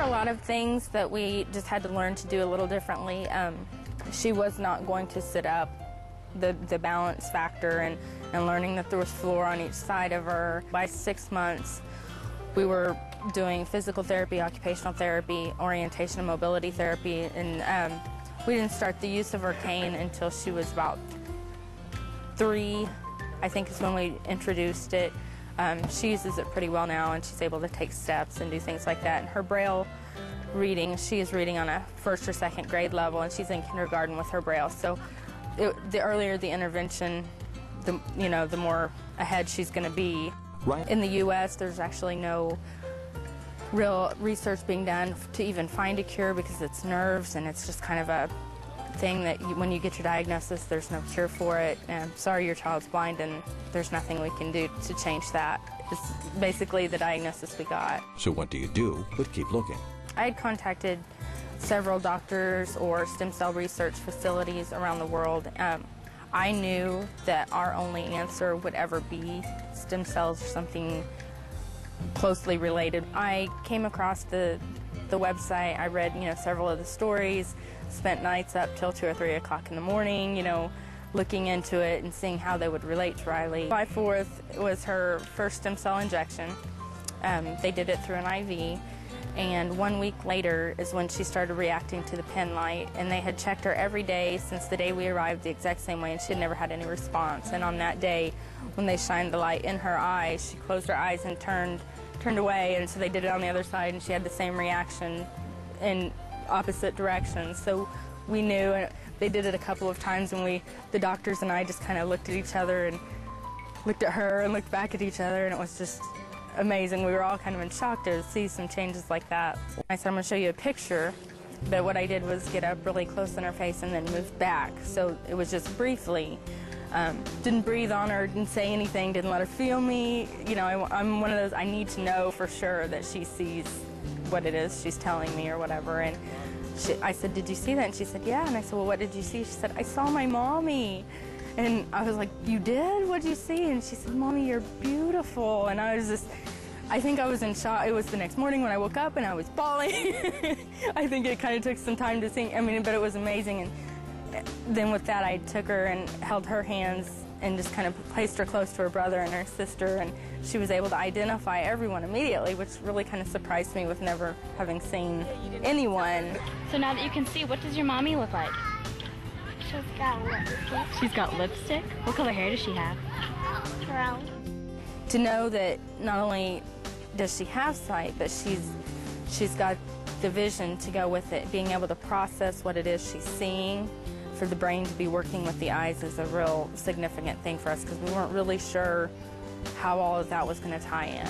were a lot of things that we just had to learn to do a little differently. She was not going to sit up. The balance factor and learning that there was floor on each side of her. By 6 months, we were doing physical therapy, occupational therapy, orientation and mobility therapy, and we didn't start the use of her cane until she was about 3, I think is when we introduced it. She uses it pretty well now, and she's able to take steps and do things like that. And her Braille reading, she is reading on a 1st or 2nd grade level, and she's in kindergarten with her Braille. So the earlier the intervention, the more ahead she's going to be. Right. In the U.S., there's actually no real research being done to even find a cure because it's nerves, and it's just kind of a thing that when you get your diagnosis, there's no cure for it. And sorry, your child's blind, and there's nothing we can do to change that. It's basically the diagnosis we got. So what do you do but keep looking? I had contacted several doctors or stem cell research facilities around the world. I knew that our only answer would ever be stem cells or something closely related. I came across the website. I read, several of the stories, spent nights up till 2 or 3 o'clock in the morning, looking into it and seeing how they would relate to Riley. July 4th was her first stem cell injection. They did it through an IV. And 1 week later is when she started reacting to the pen light, and they had checked her every day since the day we arrived the exact same way, and she had never had any response. And on that day, when they shined the light in her eyes, she closed her eyes and turned away, and so they did it on the other side, and she had the same reaction in opposite directions. So we knew, and they did it a couple of times, and the doctors and I just kind of looked at each other and looked at her and looked back at each other, and it was just amazing. We were all kind of in shock to see some changes like that. I said, I'm going to show you a picture, but what I did was get up really close in her face and then moved back. So it was just briefly. Didn't breathe on her, didn't say anything, didn't let her feel me. I'm one of those, I need to know for sure that she sees what it is she's telling me or whatever. And I said, did you see that? And she said, yeah. And I said, well, what did you see? She said, I saw my mommy. And I was like, you did? What did you see? And she said, Mommy, you're beautiful. And I think I was in shock. It was the next morning when I woke up and I was bawling. I think it kind of took some time to sink. But it was amazing. And then with that, I took her and held her hands and just kind of placed her close to her brother and her sister. And she was able to identify everyone immediately, which really kind of surprised me with never having seen anyone. So now that you can see, what does your mommy look like? She's got lipstick. She's got lipstick? What color hair does she have? Brown. To know that not only does she have sight, but she's got the vision to go with it, being able to process what it is she's seeing, for the brain to be working with the eyes is a real significant thing for us because we weren't really sure how all of that was going to tie in.